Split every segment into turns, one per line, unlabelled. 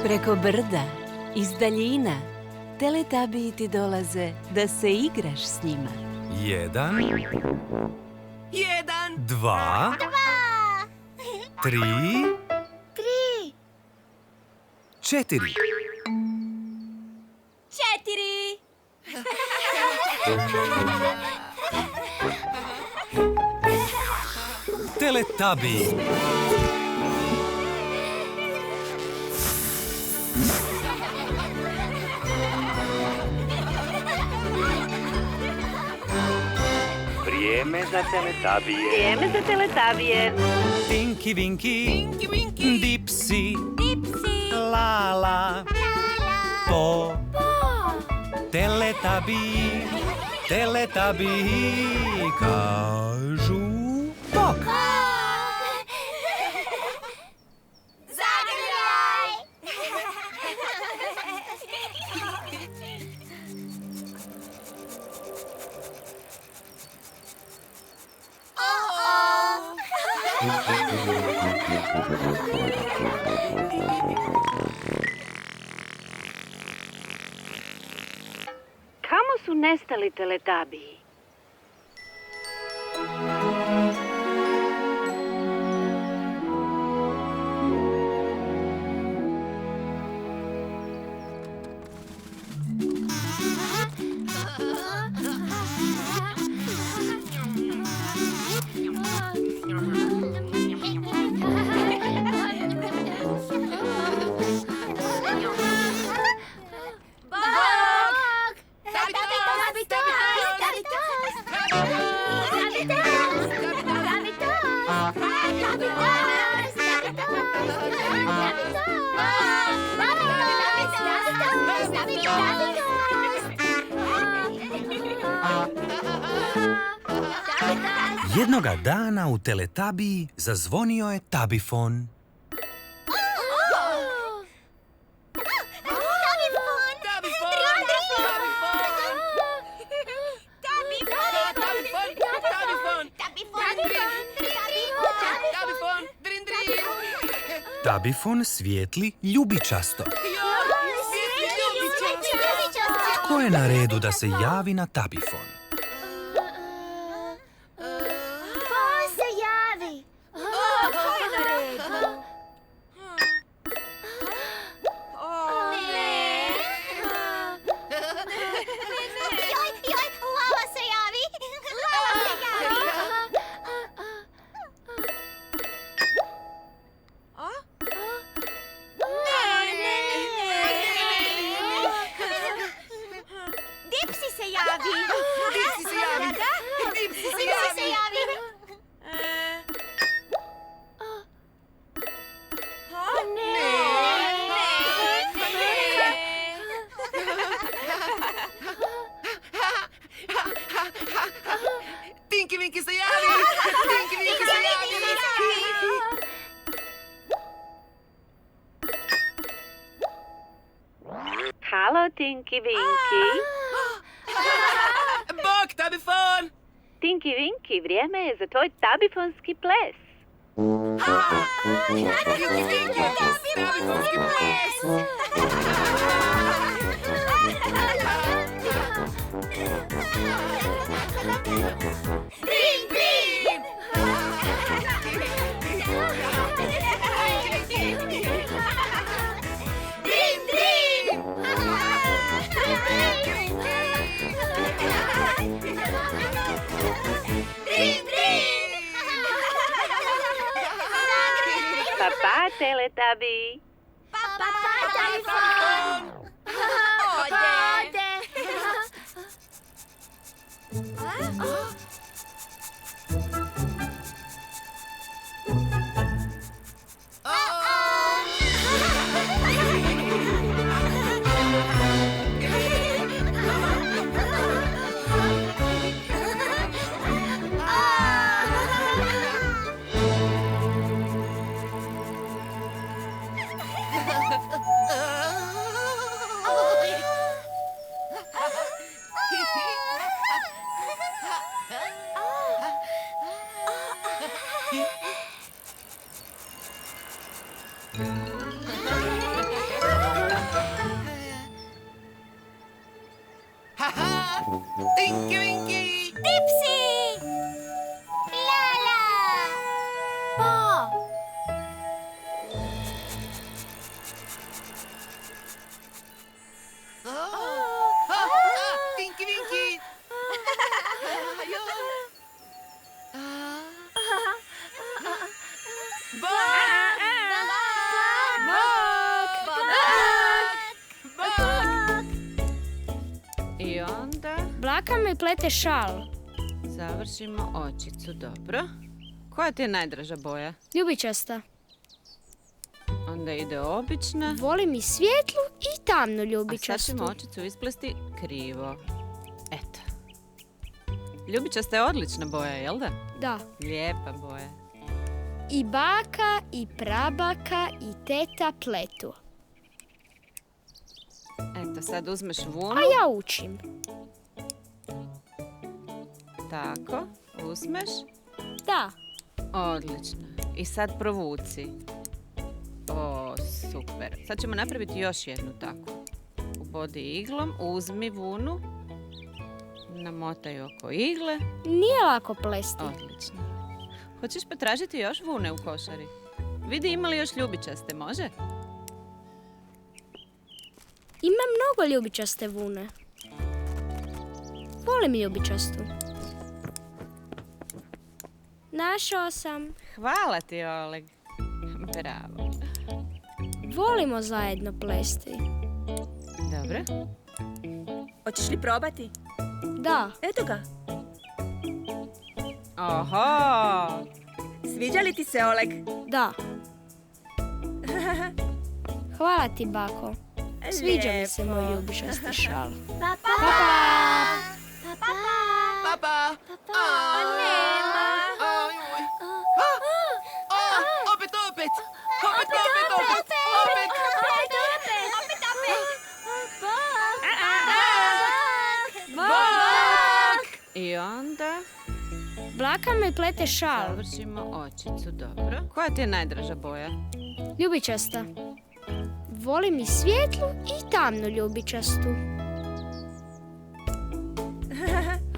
Preko brda, iz daljina, Teletabiji ti dolaze da se igraš s njima.
1, 2, 3, 4.
4.
Teletabiji.
Vrijeme za Teletabije.
Vrijeme za Teletabije.
Tinky Winky, Dipsy, Lala, Po, Teletabiji, Teletabiji kažu pok.
Zagrljaj! Kamo su nestali Teletabiji?
Jednoga dana u Teletabiji zazvonio je tabifon. Tabifon svijetli ljubičasto. Tko je na redu da se javi na tabifon?
Tinky Winky se javi! Tinky Winky se javi!
Halo, Tinky Winky.
Bok, tabifon!
Tinky Winky, vrijeme je za tvoj tabifonski ples.
Tinky Winky, tabifonski ples! Brin, brin! Brin, brin! Brin, brin!
Pa, Teletabiji.
Pa, tabifon! Ode!
Blaka mi plete šal.
Završimo očicu, dobro. Koja ti je najdraža boja?
Ljubičasta.
Onda ide obična.
Volim i svijetlu i tamnu
A sad
ljubičastu.
ćemo očicu isplesti krivo. Eto. Ljubičasta je odlična boja, jel da?
Da.
Lijepa boja.
I baka, i prabaka, i teta pletu.
Eto, sad uzmeš vunu.
A ja učim.
Tako, uzmeš.
Da.
Odlično. I sad provuci. O, super. Sad ćemo napraviti još jednu takvu. Ubodi iglom, uzmi vunu. Namotaj oko igle.
Nije lako plesti.
Odlično. Hoćeš potražiti još vune u košari? Vidi ima li još ljubičaste, može?
Ima mnogo ljubičaste vune. Volim ljubičastu. Našao sam.
Hvala ti, Oleg. Bravo.
Volimo zajedno plesti.
Dobro.
Hoćeš li probati?
Da.
Eto ga.
Oho!
Sviđa li ti se, Oleg?
Da. Hvala ti, bako. Sviđa mi se moj ljubičasti šal.
Papa!
Nema.
Opet!
I onda
Blaka mi plete šal.
završimo očicu, dobro. Koja ti je najdraža boja?
Ljubičasta. Volim i svijetlu i tamnu ljubičastu.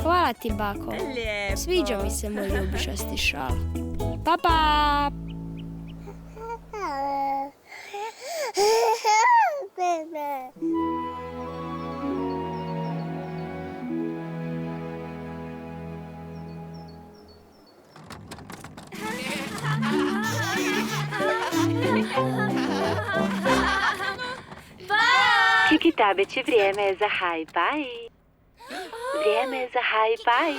Hvala ti, bako.
Lijepo.
Sviđa mi se moj ljubičasti šal. Pa, pa!
Kiki Tabići, vrijeme je za haj-baj. Vrijeme je za haj-baj.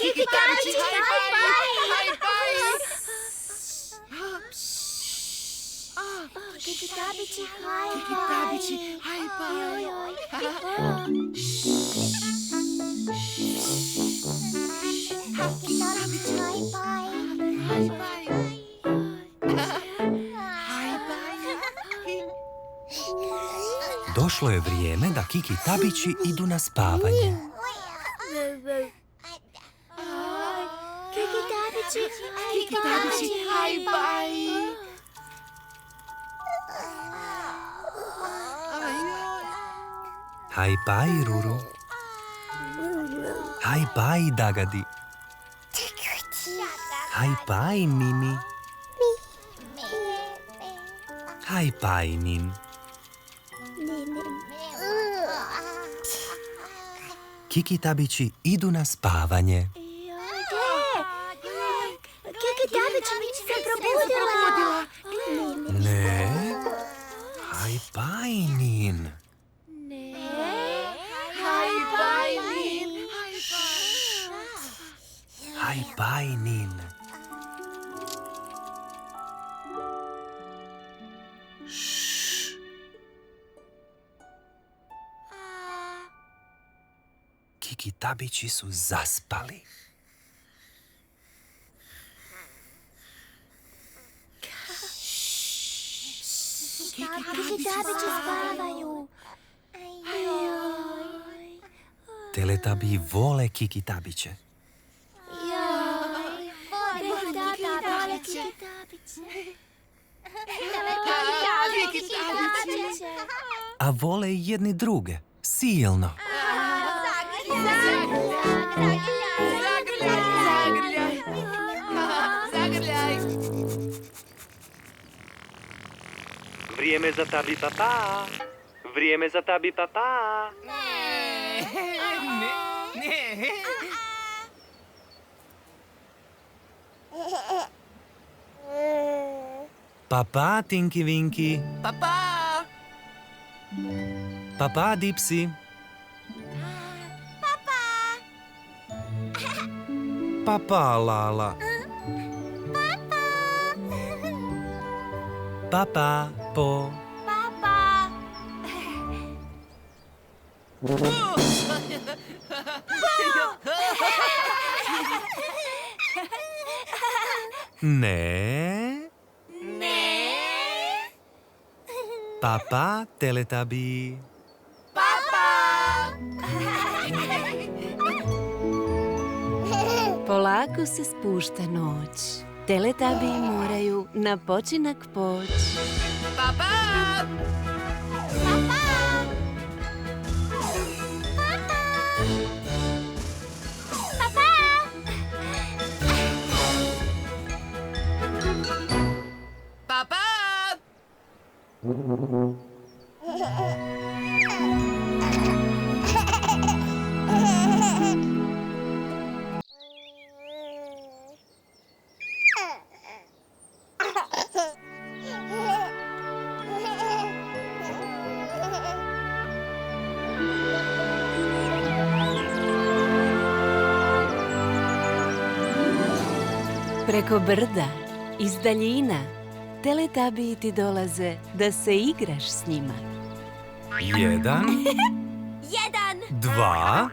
Kiki Tabići, haj-baj!
Kiki Tabići,
Kiki Tabići, haj-baj!
Došlo je vrijeme da Kiki Tabići idu na spavanje.
Kiki Tabići,
Kiki Tabići, haj-baj!
Haj baj, Ruru. Haj baj, Dagadi. Haj baj, Mimi. Haj baj, Nin. Kiki Tabići idu na spavanje.
Kiki Tabići mi se probudila.
Ne. Haj baj, Nin. Haj baj, Nin. Šš. Kiki Tabići su zaspali.
Kiki Tabići spavaju.
Teletabi vole Kiki Tabiće. A vole i jedni druge. Silno.
Zagrljaj!
Vrijeme za tabi papa. Vrijeme za tabi papa.
Ne.
Papa Tinky Winky.
Papa!
Papa Dipsy. Papa, Lala. Papa, po.
Papa.
Ne.
Ne.
Papa, Teletabi.
Polako se spušta noć. Teletubiji moraju na počinak poći.
Papa! Papa!
Preko brda, iz daljina, teletubiji ti dolaze da se igraš s njima.
1, 2,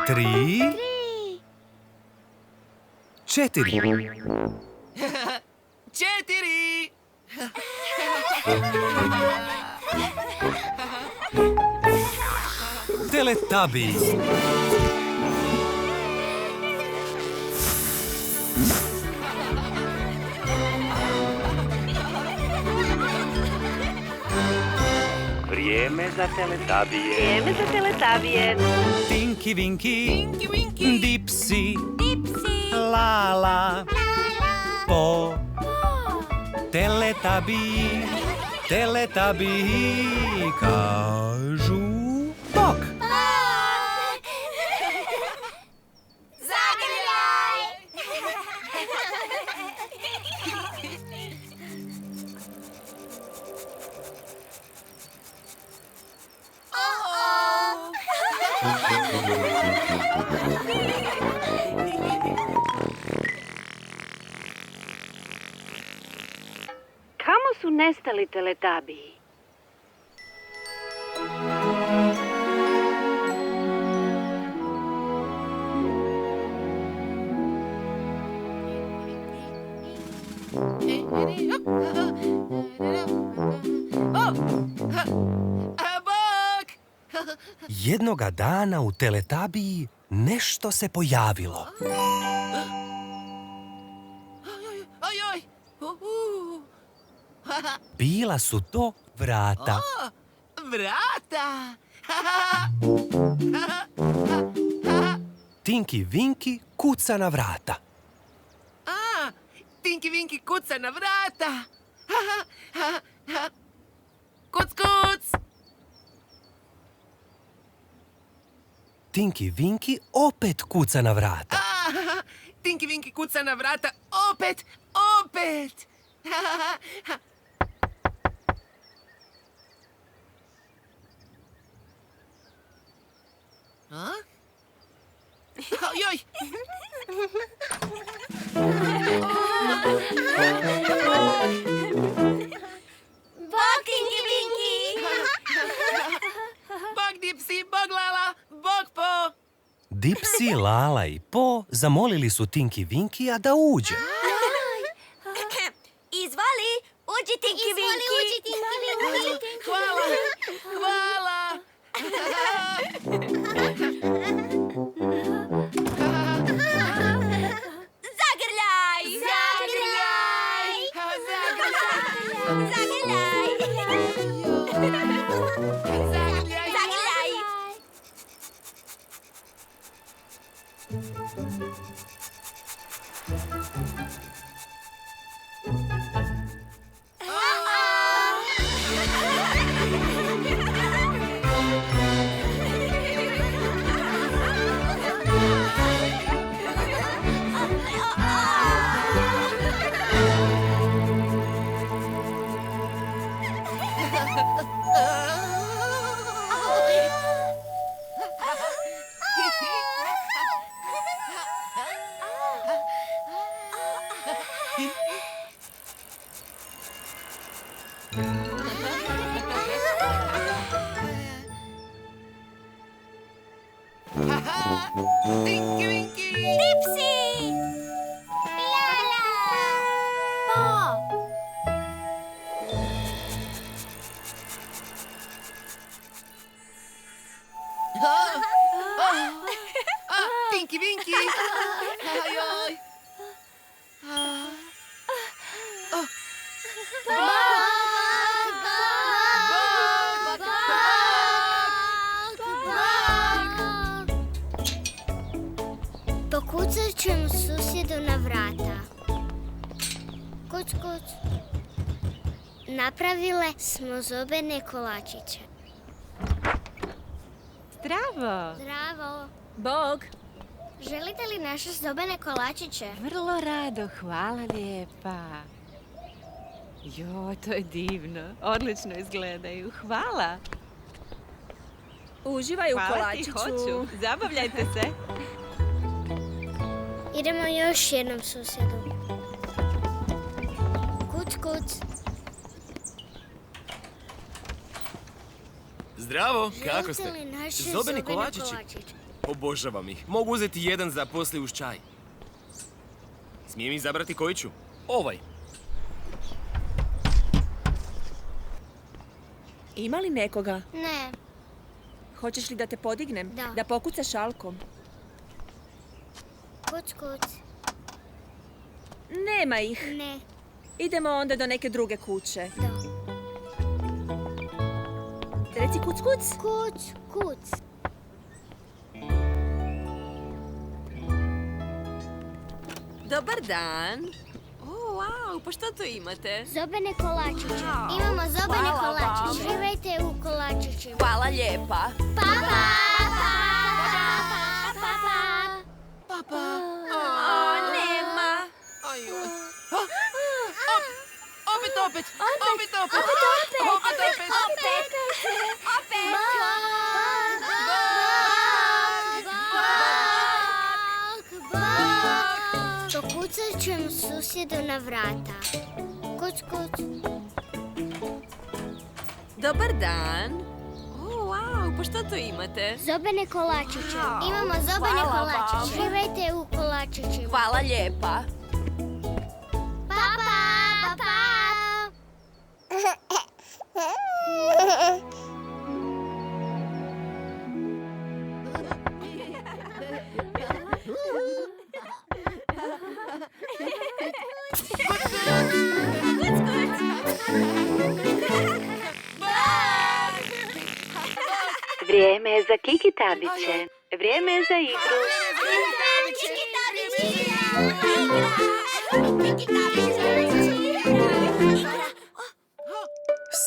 3, 4.
4!
Teletubiji.
Vrijeme za Teletubije.
Vrijeme za Teletubije.
Tinky Winky.
Tinky Winky.
Dipsy.
Dipsy.
Lala. Po. Teletubiji. Teletubiji kažu bok.
Zagrljaj.
Kamo su nestali Teletubiji?
Bok!
Jednoga dana u Teletubiji nešto se pojavilo.
Ojoj!
Bila su to vrata.
Vrata!
Tinky Winky kuca na vrata.
A, Tinky Winky kuca na vrata. Kuc, kuc.
Tinky Winky opet kuca na vrata.
Tinky Winky kuca na vrata. Opet, opet. A? Ojoj!
Bok, Tinky Winky.
Bog Dipsy, bog Lala, bog Po.
Dipsy, Lala i Po zamolili su Tinky Winkya da uđe.
Izvoli, uđi Tinky Winky.
Hvala, hvala.
Zagrljaj. Zagrljaj. Zagrljaj. Zagrljaj.
Tinky Winky! Ajoj!
Pokucat ćemo susjedu na vrata. Kuc, kuc. Napravile smo zobene kolačiće.
Zdravo!
Zdravo.
Bog.
Želite li naše zobene kolačiće?
Vrlo rado, hvala lijepa. Joj, to je divno. Odlično izgledaju. Hvala.
Uživaj u
Hvala ti,
kolačiću.
hoću. Zabavljajte se.
Idemo još jednom susjedu. Kuc, kuc.
Zdravo, kako ste?
Želite li naše
Zobeni kolačići? Obožavam ih. Mogu uzeti jedan za poslije uz čaj. Smijem izabrati koji ću? Ovaj.
Ima li nekoga?
Ne.
Hoćeš li da te podignem?
Da.
Da pokucaš šalkom?
Kuc, kuc.
Nema ih.
Ne.
Idemo onda do neke druge kuće.
Da.
Reci kuc, kuc.
Kuc, kuc.
Dobar dan. O, wow, pa što to imate?
Zobene kolačiće.
Wow,
Imamo zobene
hvala
kolačiće.
vam.
Uživajte u kolačićima.
Hvala lijepa.
Pa, pa, pa, pa, pa, pa.
O, nema.
Ajoj. Opet!
Pokucat ćemo susjedu na vrata. Kuc, kuc.
Dobar dan. O, wow, pa što to imate?
Zobene kolačiće.
Wow,
Imamo zobene
hvala
kolačiće.
vam.
Uživajte u kolačićima.
Hvala lijepa.
Pa, pa, pa.
Vrijeme je za Kiki Tabiće. Vrijeme je za igru.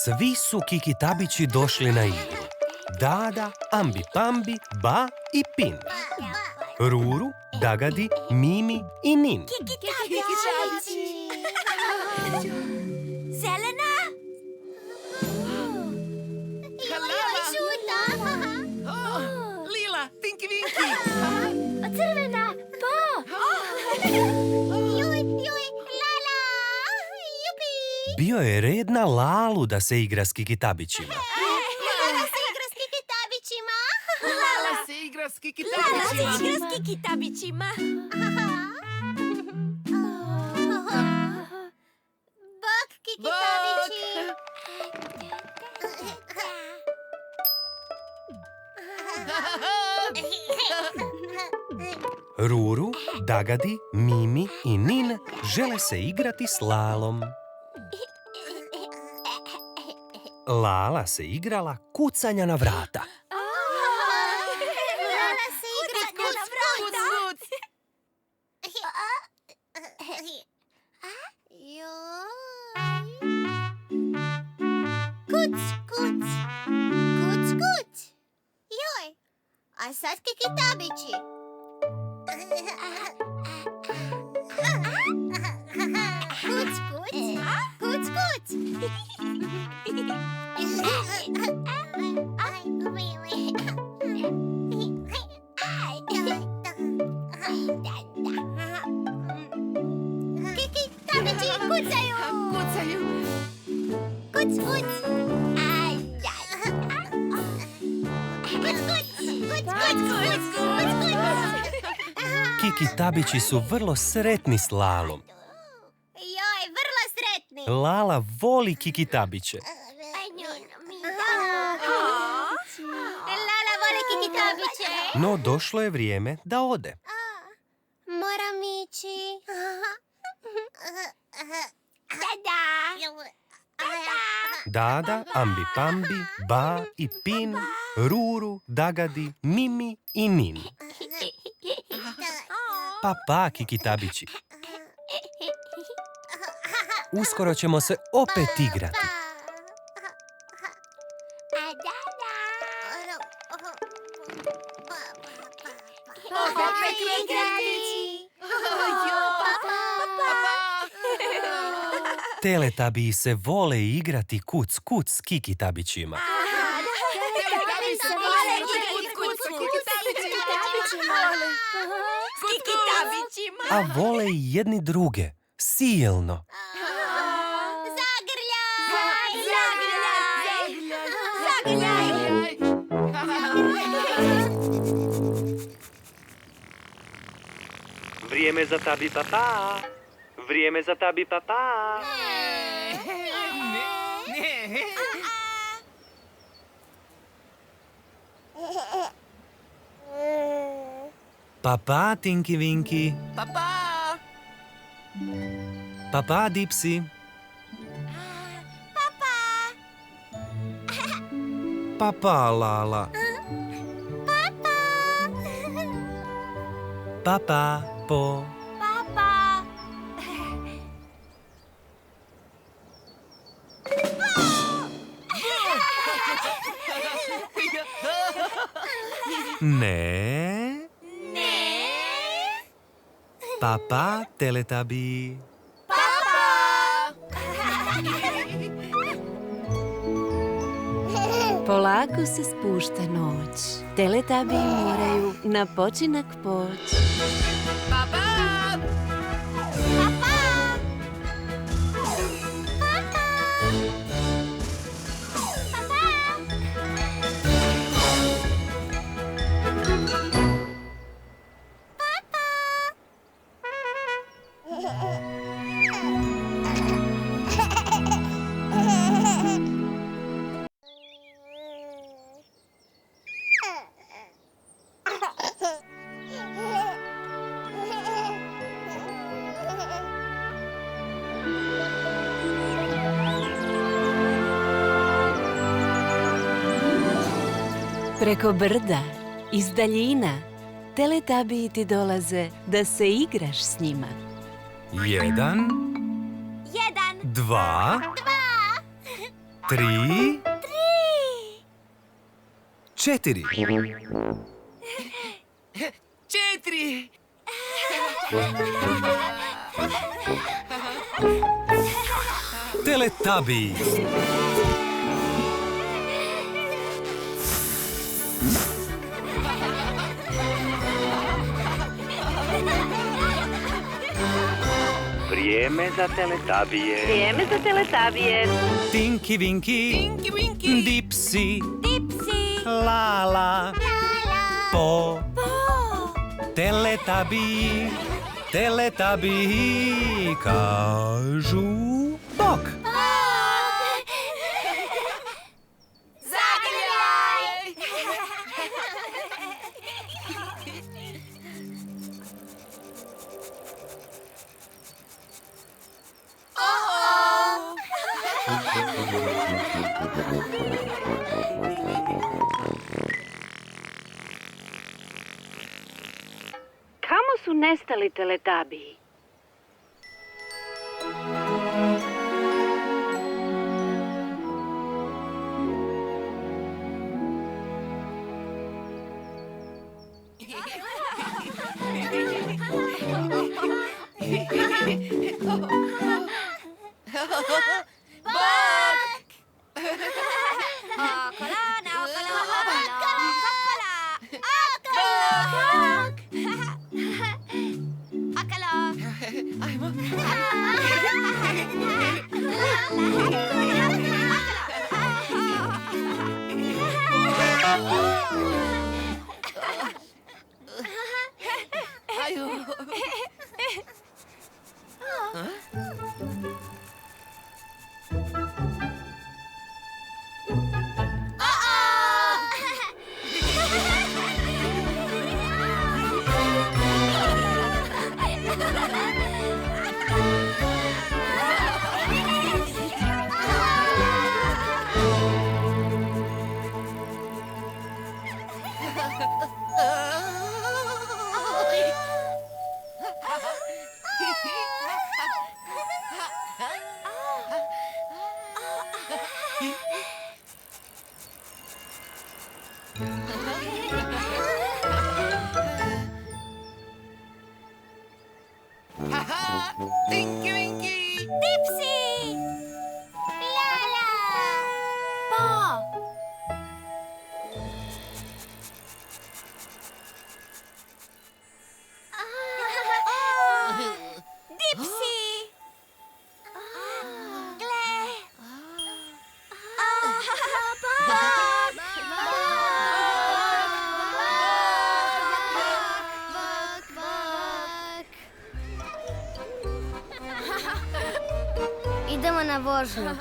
Svi su Kiki Tabići došli na igru. Dada, Ambi Pambi, Ba i Pin. Ruru, Dagadi, Mimi i Nin.
Zelena?
Lila, Tinky Winky!
Crvena, po! Juj, lala, jupi!
Bio je red na Lalu da se igra s Kiki Tabićima.
Lala se igra s Kiki Tabićima!
Lala se igra s Kiki Tabićima!
s Kiki Tabićima.
Bok, Kiki
Bok!
Tabići!
Ruru, Dagadi, Mimi i Nin žele se igrati s Lalom. Lala se igrala kucanja na vrata.
Lala se igra s kuc, kuc! Kuc, kuc! Kuc, kuc! Joj, a sad Kiki Tabići! Kuc, kuc! Kuc, kuc! Kiki Tabići kucaju!
Kucaju!
Kuc, kuc! Kuc, kuc!
Kiki Tabići su vrlo sretni s Lalom.
Joj, vrlo sretni!
Lala voli Kiki Tabiće.
Lala voli Kiki Tabiće!
No došlo je vrijeme da ode. Dada, Ambi Pambi, Ba i Pin, Ruru, Dagadi, Mimi i Nin. Pa, Kikitabići. Uskoro ćemo se opet igrati. Teletabiji se vole igrati kuc s Kikitabićima. A vole i jedni druge, silno.
Vrijeme za tabi papa. Vrijeme za tabi papa.
Papa, Tinky Winky.
Papa!
Papa, Dipsy. Papa, Lala. Papa, Po. Ne. Papa, Teletabi.
Polako se spušta noć. Teletabiji moraju na počinak poći. Preko brda, iz daljina, Teletabiji ti dolaze da se igraš s njima.
1, 2, 3, 4.
4!
Teletabiji.
Vrijeme za teletabije.
Vrijeme za teletabije.
Tinky Winky. Dipsy. Lala. Po. Teletabiji. Teletabiji kažu bok.
Kamo su nestali teletabiji?
Idemo na vožnju.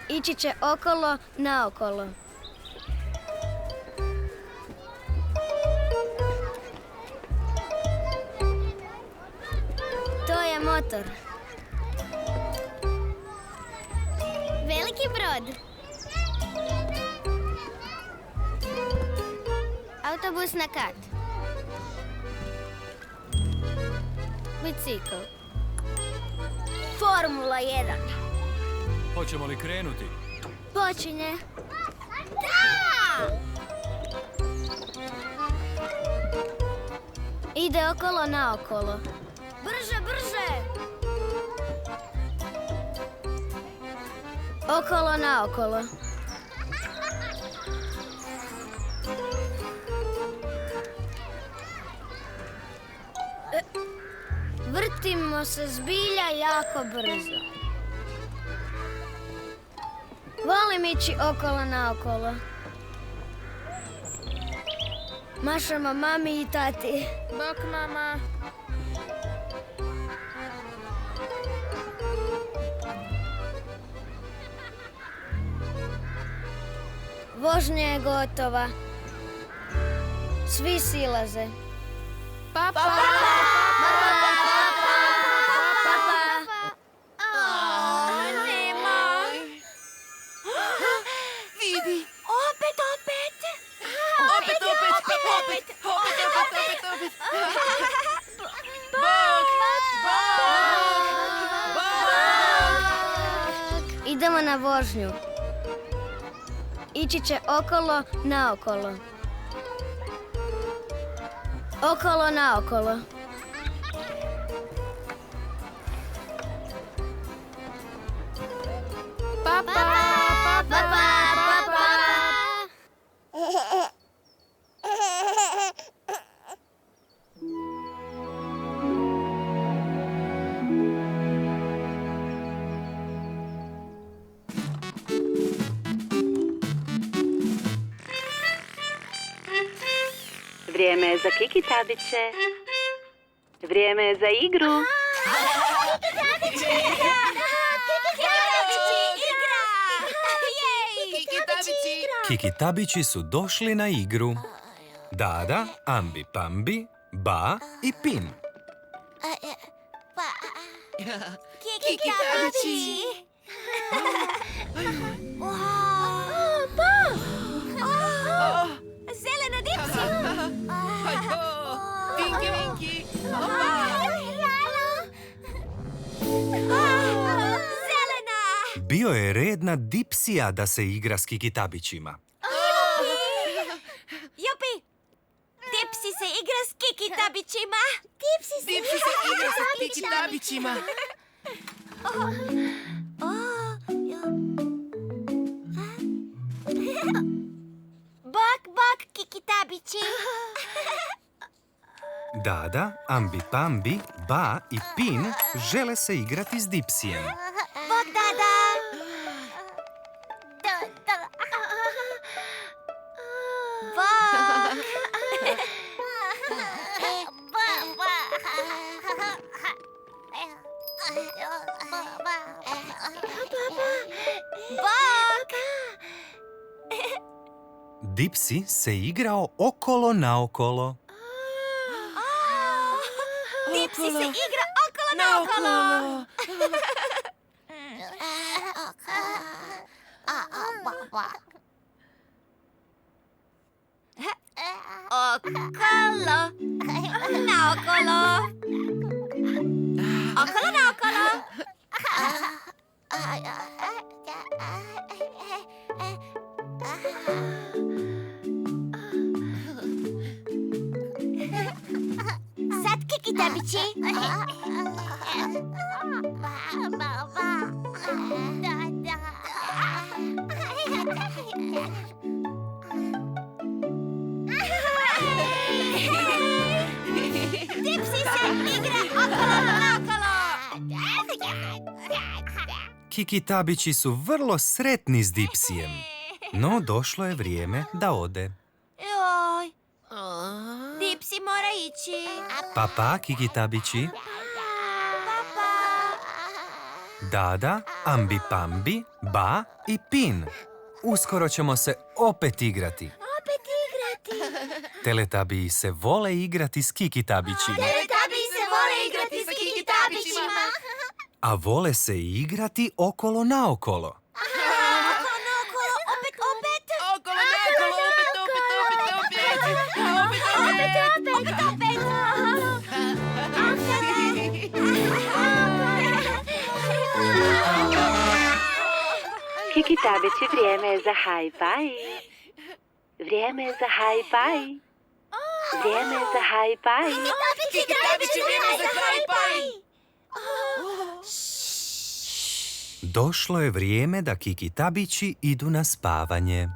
Ići će okolo, naokolo. To je motor. Veliki brod. Autobus na kat. Bicikl. Formula 1.
Hoćemo li krenuti?
Počinje. Da! Ide okolo naokolo. Brže, brže! Okolo naokolo. Vrtimo se zbilja jako brzo. Volim ići okolo naokolo. Mašamo mami i tati.
Bok, mama.
Vožnja je gotova. Svi silaze. Papa! Idemo na vožnju. Ići će okolo, naokolo. Okolo, naokolo. Papa, papa, papa.
Vrijeme je za Kiki Tabiće. Vrijeme je za igru.
Kiki Tabići su došli na igru. Dada, Ambi Pambi, Ba i Pin.
Kiki Tabići! Zelena Dipsi!
Vinki, Vinki!
Zelena!
Bio je red na Dipsija da se igra s Kiki Tabićima.
Jupi! Dipsi se igra s Kiki Tabićima! Dipsi se igra s Kiki Tabićima! Bak, bak, Kiki Tabići!
Dada, Ambi Pambi, Ba i Pin žele se igrati s Dipsijem.
Bak, dada! Bak! Bak!
Dipsi se igrao okolo naokolo.
Dipsi se igra okolo naokolo! Okolo, naokolo. Okolo, naokolo. Sad Kiki Tabići. Dipsi se igra okolo naokolo.
Kiki Tabići su vrlo sretni s Dipsijem. No, došlo je vrijeme da ode.
Joj. Dipsi mora ići.
Pa, Kikitabići,
Papa.
Dada, Ambi Pambi, Ba i Pin. Uskoro ćemo se opet igrati.
Opet igrati.
Teletabiji se vole igrati s Kikitabićima,
Teletubbies se vole igrati s Kikitabićima.
a vole se igrati okolo naokolo.
Okolo, opet.
Okolo, naokolo,
Kikitabići, vrijeme je za haj-baj. Vrijeme je za haj-baj. Vrijeme je za haj-baj.
Kikitabići, vrijeme za haj-baj.
Došlo je vrijeme da Kikitabići idu na spavanje.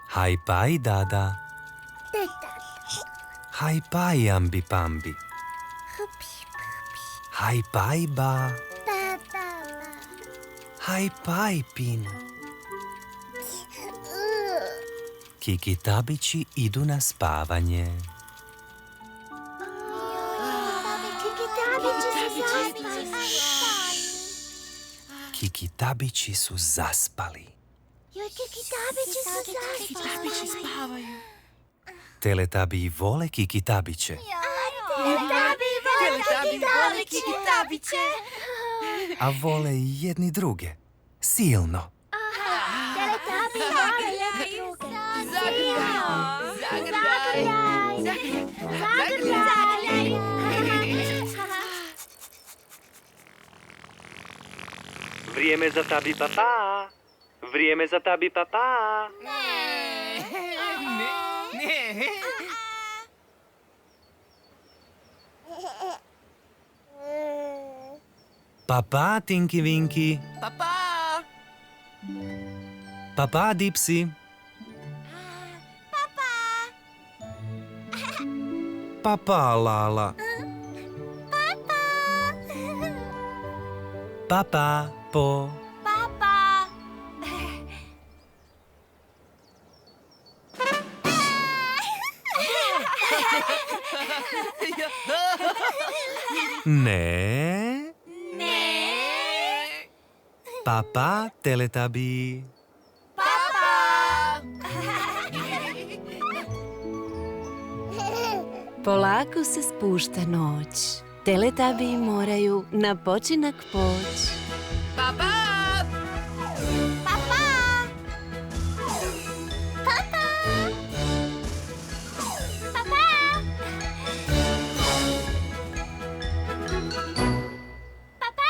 Haj-baj, Dada. Haj-baj, Ambi Pambi. Haj-baj, Ba. Haj-baj, Pin. Kikitabići idu na spavanje. Kikitabići su zaspali.
Kikitabići spavaju.
Teletabiji vole Kikitabiće,
Teletabi vole Kikitabiće.
a vole i jedni druge. Silno.
Vrijeme za tabi papa. Vrijeme za tabi papa.
Papa, Tinky Winky.
Papa!
Papa, Dipsy. Papa, Lala. Papa, Po.
Papa.
Ne.
Ne.
Papa, Teletabi.
Polako se spušta noć. Teletabiji moraju na počinak poći.
Papa!
Papa. Papa. Papa. Papa.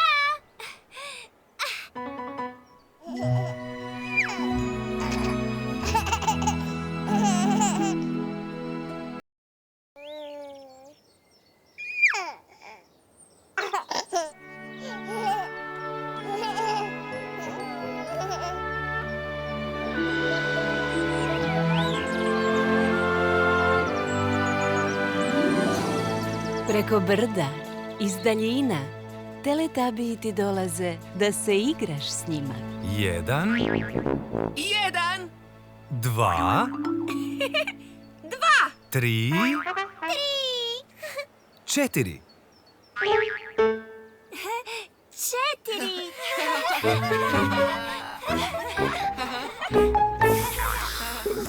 Preko brda, iz daljina, teletabiji ti dolaze da se igraš s njima.
1,
1,
2, 3, 4.
4.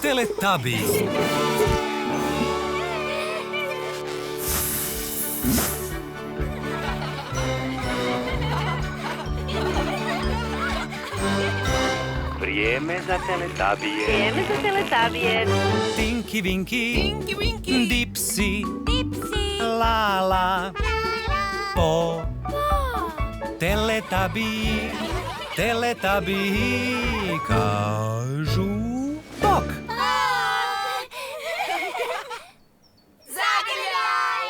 Teletubbies.
Vrijeme za teletabije.
Vrijeme za teletabije.
Tinky Winky. Dipsy.
Dipsy.
Lala. Po. Teletubby. Teletubby kažu bok.
Zagrljaj.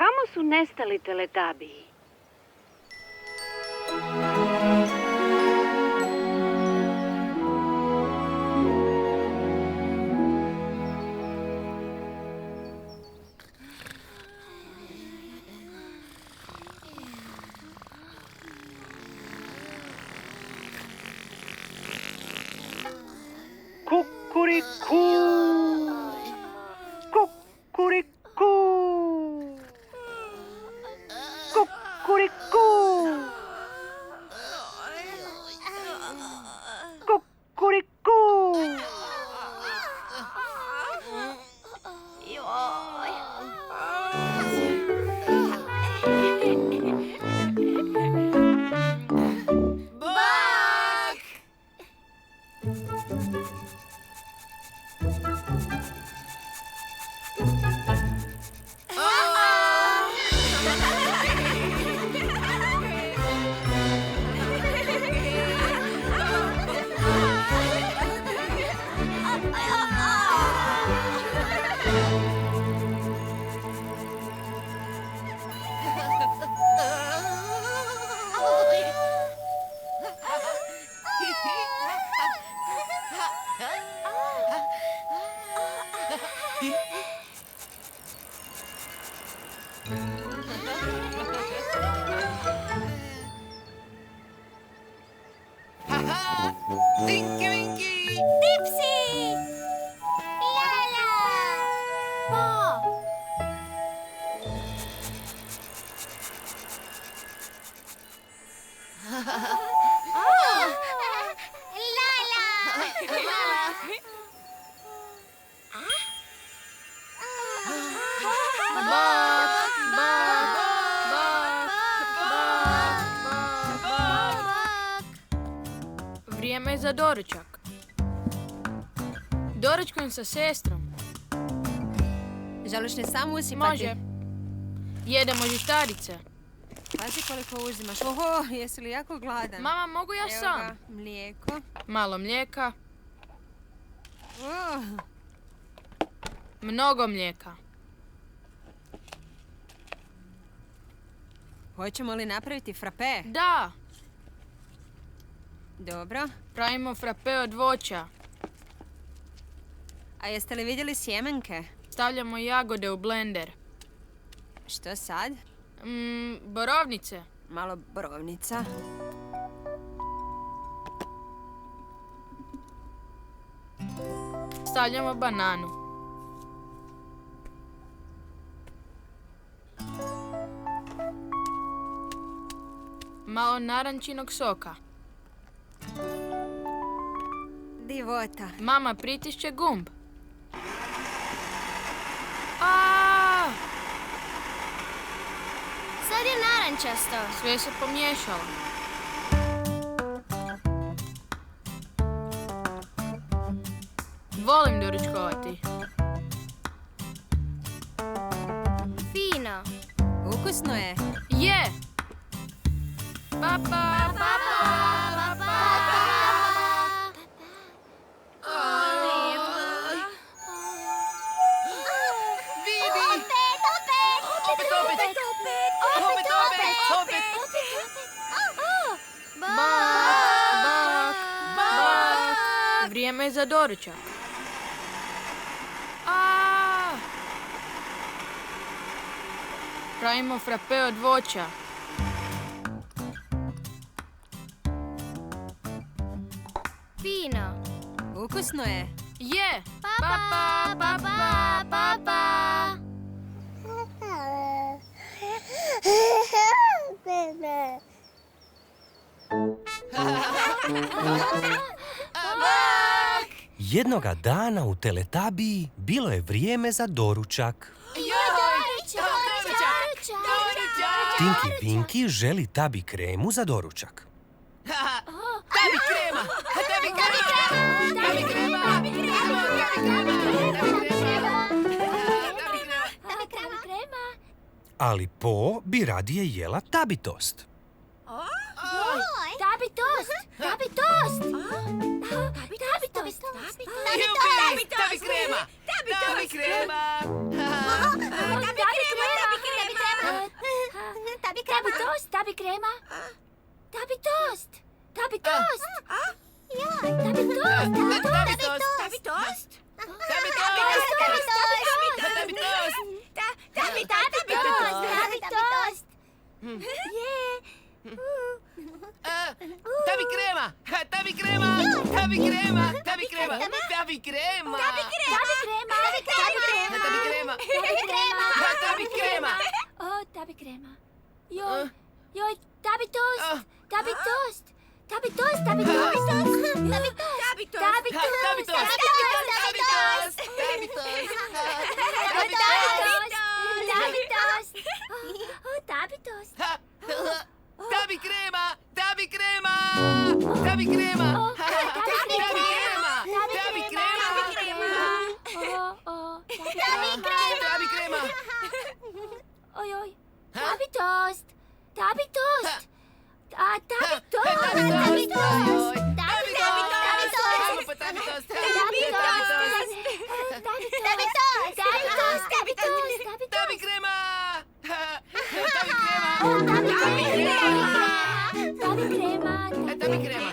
Kamo su nestali Teletabiji? Kukuriku! Kukuriku! Kukuriku! Kukuriku!
Tinky Winky!
Dipsy! Lala! Pa!
Vrijeme je za doručak. Doručkujem sa sestrom.
Želiš li sam usipati?
Može. Jedemo žitarice.
Pazi koliko uzimaš. Oho, jesi li jako gladan?
Mama, mogu ja
Evo
sam?
ga, mlijeko.
Malo mlijeka.
Oh,
Mnogo mlijeka.
hoćemo li napraviti frape?
Da,
Dobro.
pravimo frape od voća.
A jeste li vidjeli sjemenke?
Stavljamo jagode u blender.
Što sad?
Borovnice.
Malo borovnica.
Stavljamo bananu. Malo narančinog soka.
Divota.
Mama pritišće gumb.
Sad je narančasto.
Sve se pomiješalo. Volim doručkovati.
Fino.
Ukusno je.
Je! Papa! Vrijeme je za doručak. Pravimo frape od voća.
Fino.
Ukusno je.
Je!
Jednoga dana u Teletabiji bilo je vrijeme za doručak. Tinky Winky želi Tabi kremu za doručak.
Tabi krema! Tabi krema!
Ali Po bi radije jela Tabi tost.
Tabi tost! Tabi tost!
Tabi krema! Tabi krema!
krema? Tabi tost. Tabi tost. Tabi tost. Tabi tost. Tabi tost. Tabi tost.
Tabi krema! Tabi krema! Tabi krema! Tabi krema! Tabi krema!
Tabi krema.
Tabi krema! Tabi krema!
Oh, tabi krema. Joj, tabi tost. Tabi tost. Tabi tost. Tabi tost. Tabi tost. Tabi tost. Tabi tost. Tabi tost. Tabi tost. Tabi tost. Tabi tost.
Tabi krema! Tabi krema! Tabi krema! Tabi krema! Tabi krema! Tabi krema!
Oj. Tabi tost. Tabi tost. Tabi tost.
Tabi tost.
Tabi tost.
Tabi tost! Tabi krema! Tabi krema!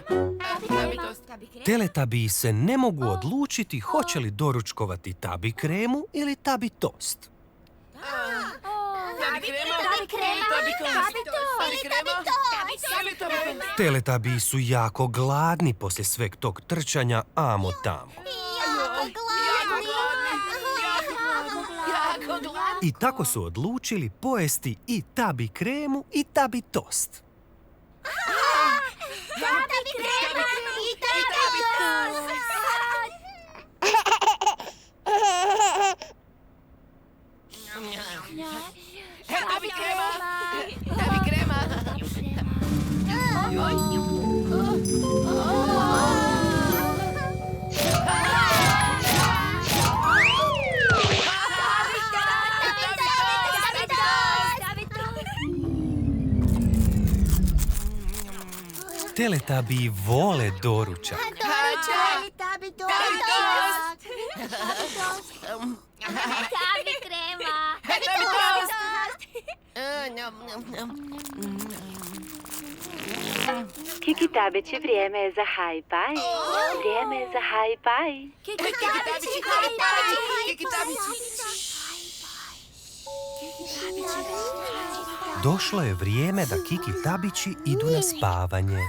Tabi tost!
Teletabiji se ne mogu odlučiti hoće li doručkovati tabi kremu ili tabi tost.
Tabi krema! Tabi tost! Tabi krema! Tabi tost!
Teletabiji su jako gladni poslije sveg tog trčanja amo tamo. I tako su odlučili pojesti i tabi kremu i tabi tost.
Tabi krema i tabi tost.
Tabi krema! Tabi krema!
Teletabiji vole doručak.
Tabi tost. Tabi krema.
Tabi tost!
Kiki Tabići, vrijeme je za haj-baj. Vrijeme je za haj-baj.
Kiki Tabići, haj-baj.
Kiki Tabići!
Došlo je vrijeme da Kiki Tabići idu na spavanje.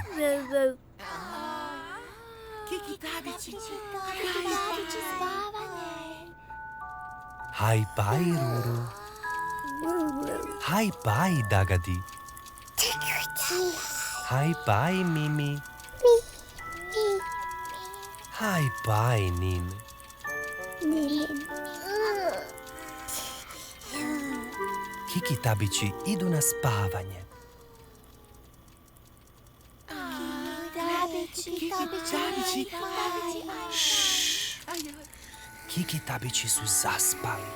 Kiki Tabići, spavanje.
Haj-baj, Ruru. Haj-baj, Dagadi. Haj-baj, Mimi. Haj-baj, Nin. Kiki Tabići idu na spavanje. Ššš. Kiki Tabići su zaspali.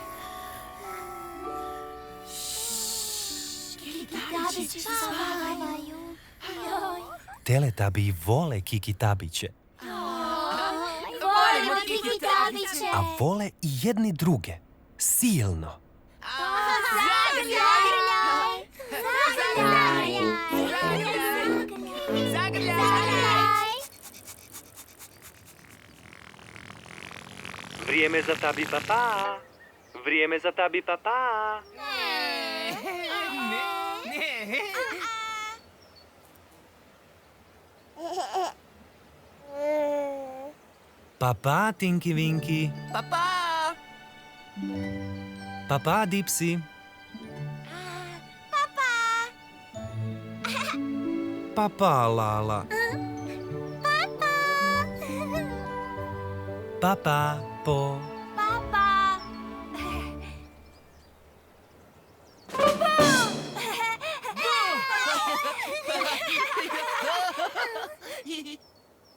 Teletabiji vole Kiki Tabiće,
Volimo Kiki Tabiće.
a vole i jedni druge. Silno.
Zagrljaj.
Vrijeme za tabi papa. Vrijeme za tabi papa.
Papa, Tinky Winky.
Papa!
Papa, Dipsy. Papa, Lala. Papa, Po.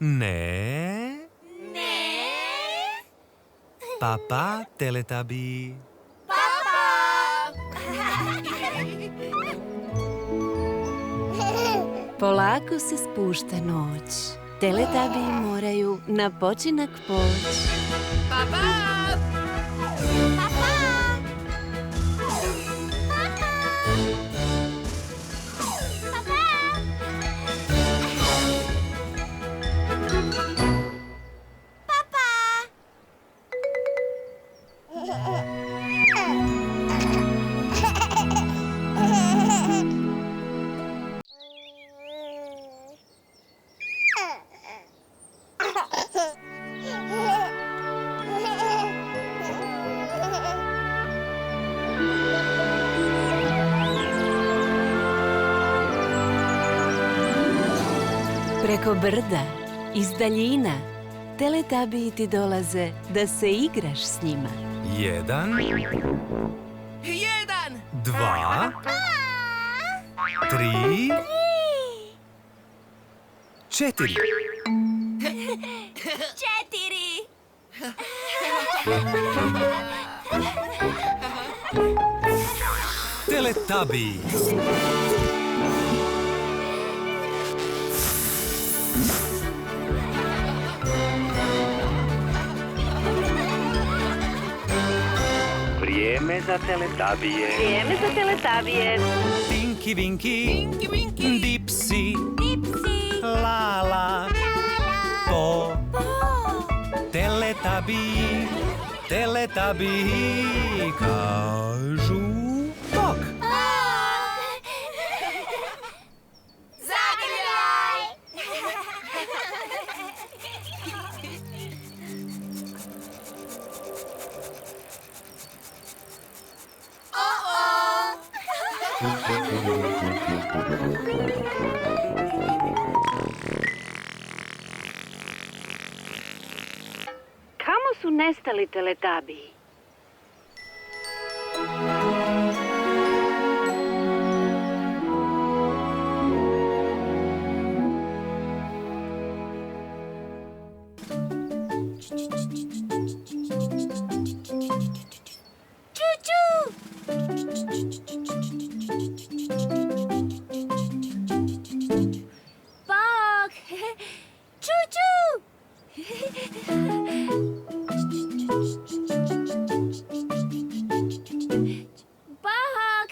Ne. Papa, Teletabi.
Polako se spušta noć. Teletabiji moraju na počinak poći. Preko brda, iz daljina, Teletabiji ti dolaze da se igraš s njima.
1, 2, 3, 4.
4.
Teletabiji.
Vrijeme za Teletabije.
Vrijeme za Teletabije.
Tinky Winky, Dipsy, Lala, Po, Teletabiji, Teletabiji kažu bok.
Kamo su nestali Teletabiji?
Bog! Čuču! Bog!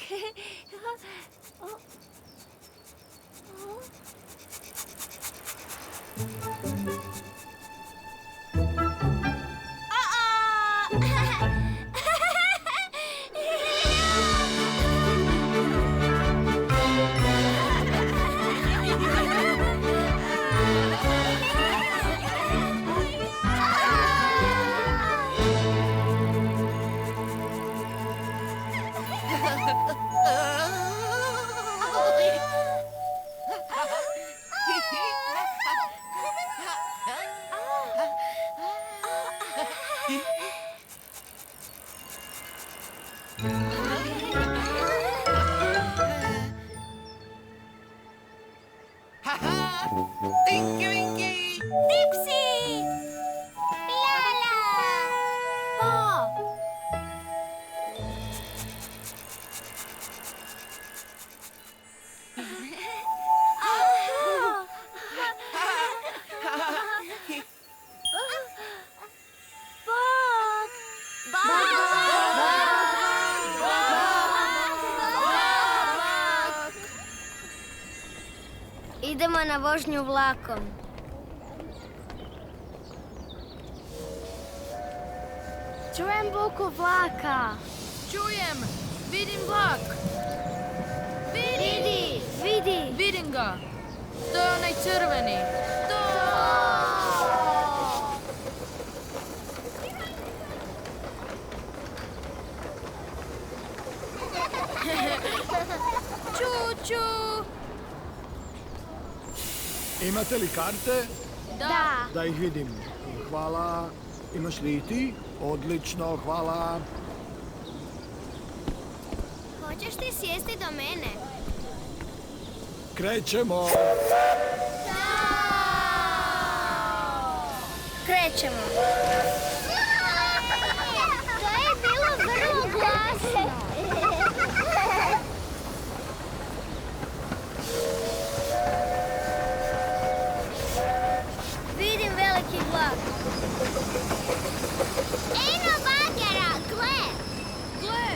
Tinky Winky!
Dipsy! Lala! Po! Idemo na vožnju vlakom. Čujem buku vlaka.
Čujem! Vidim vlak!
Vidi!
Vidim ga! To je onaj crveni! To! Čuču!
Imate li karte?
Da.
Da ih vidim. Hvala. Imaš li i ti? Odlično, hvala.
Hoćeš ti sjesti do mene?
Krećemo.
Krećemo. To je bilo vrlo glasno. Vidim veliki vlak. Eno bagera, gle!
Gle!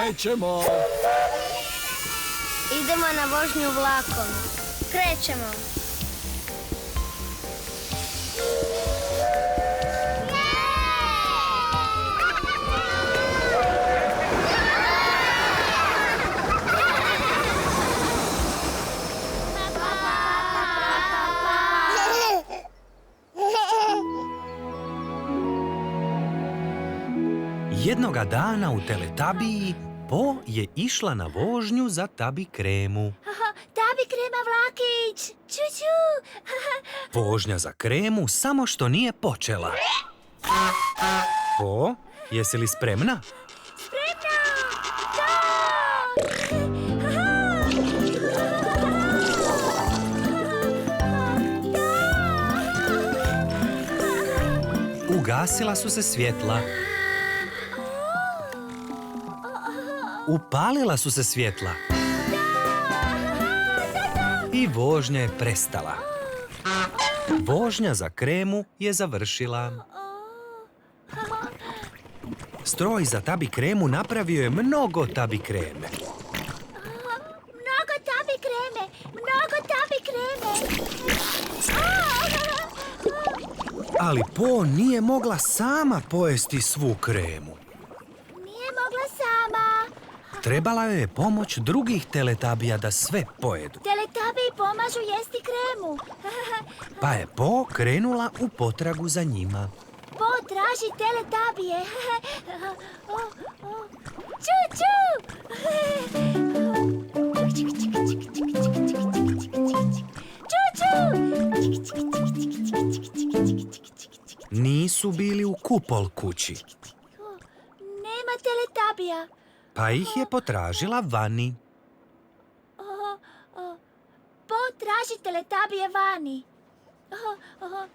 krećemo.
Idemo na vožnju vlakom. Krećemo.
Jednoga dana u Teletabiji Po je išla na vožnju za Tabi Kremu.
Tabi Krema vlakić! Čuču!
Vožnja za Kremu samo što nije počela. Po, jesi li spremna?
Spremna!
Ugasila su se svjetla. Upalila su se svjetla. I vožnja je prestala. Vožnja za Kremu je završila. Stroj za Tabi Kremu napravio je mnogo Tabi Kreme.
Mnogo Tabi Kreme! Mnogo Tabi Kreme!
Ali Po nije mogla sama pojesti svu kremu.
Nije mogla sama.
Trebala joj je pomoć drugih Teletabija da sve pojedu.
Teletabiji pomažu jesti kremu.
Pa je Po krenula u potragu za njima.
Po traži Teletabije. Ču, ču! Ču, ču!
Nisu bili u Kupol kući,
Nema Teletabija.
pa ih je potražila vani.
Po traži Teletabije vani.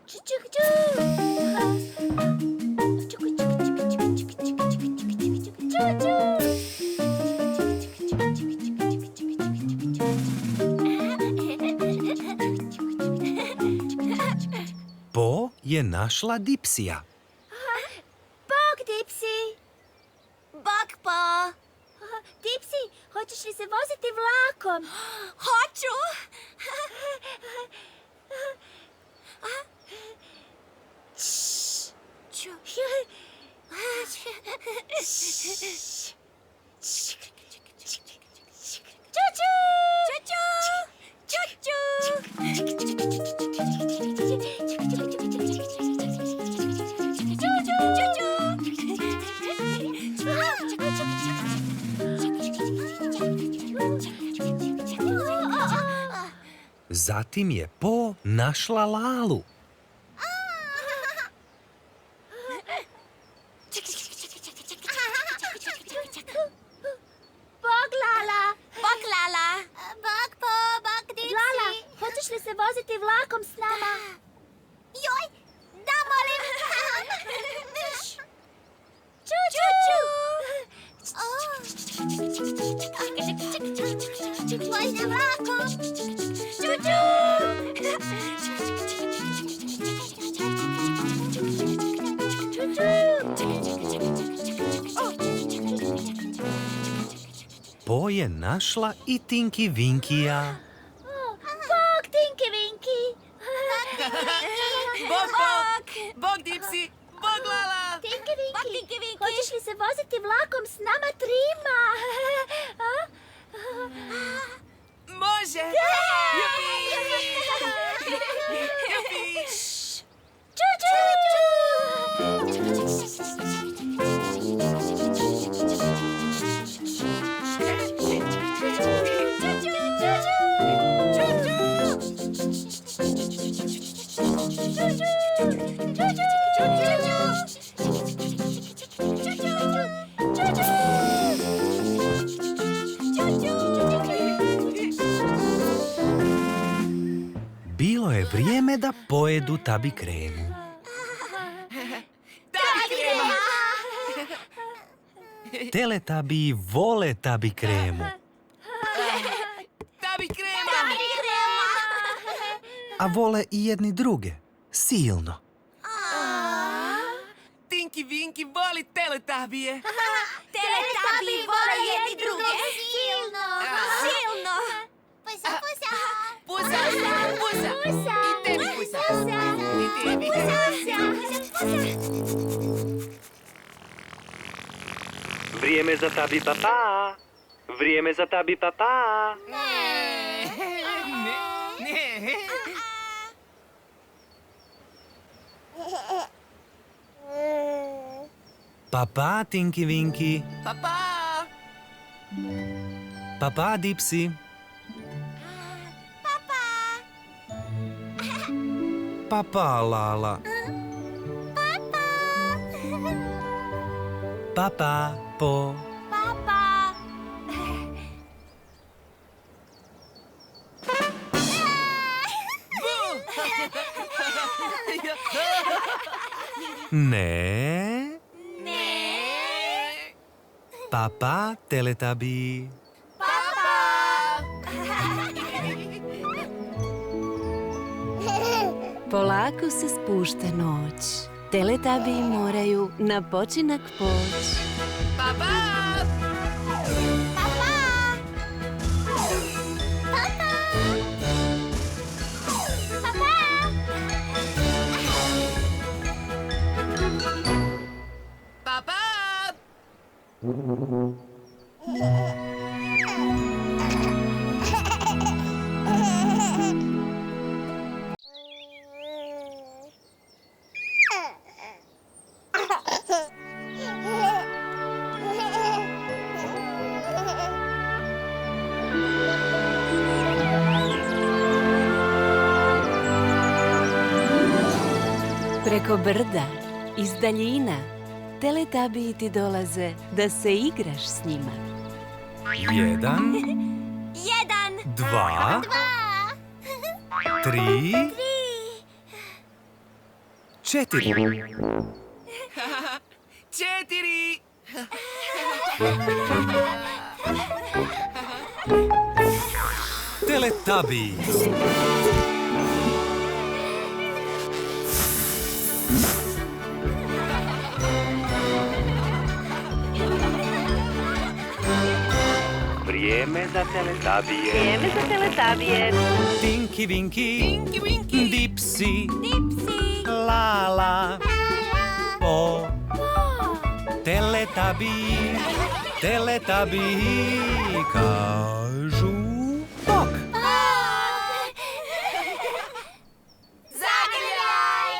Ču, ču, ču! Ču, ču!
Po je našla Dipsija.
Bog, Dipsi! Bog, Po! Dipsi, hoćeš li se voziti vlakom? Hoću!
Zatim je Po našla Lalu.
Bog, Lala! Bog, Lala! Bog, Po, bog, Dipsi! Lala, hoćeš li se voziti vlakom s nama? Joj, da, molim! Ču, ču, ču! Vožnja vlakom! Ču, ču!
Po je našla i Tinky Winkija.
Bog, Tinky Winky!
Bog, Bog! Bog, Dipsi! Bog, Lala!
Tinky Winky, hoćeš li se voziti vlakom s nama trima?
Može!
Ču, ču, ču!
Bilo je vrijeme da pojedu Tabi Kremu. Teletabiji vole Tabi Kremu,
Tabi Krema!
a vole i jedni druge, silno.
Tinky Tinky Winky voli teletabije.
Teletabi vole jedni druge. Silno. Silno. Pusa, pusa.
Pusa, pusa. I tebi pusa. I tebi.
Vrijeme za tabi papa. Vrijeme za tabi papa.
Papa, Tinky Winky.
Papa.
Papa, Dipsy. Papa, Lala. Papa, Po.
Papa.
Ne.
Ne.
Papa, Teletabi.
Polako se spušta noć. Teletabiji moraju na počinak poći.
Papa. Papa.
Preko brda, iz daljina, teletabiji ti dolaze da se igraš s njima.
1, 2, 3, 4.
4.
Teletabi.
Vrijeme za teletabije.
Vrijeme za teletabije.
Tinky Winky.
Tinky Winky.
Dipsy.
Dipsy.
Lala. Po. Teletabi. Teletabi. Kažu bok.
Zagrljaj.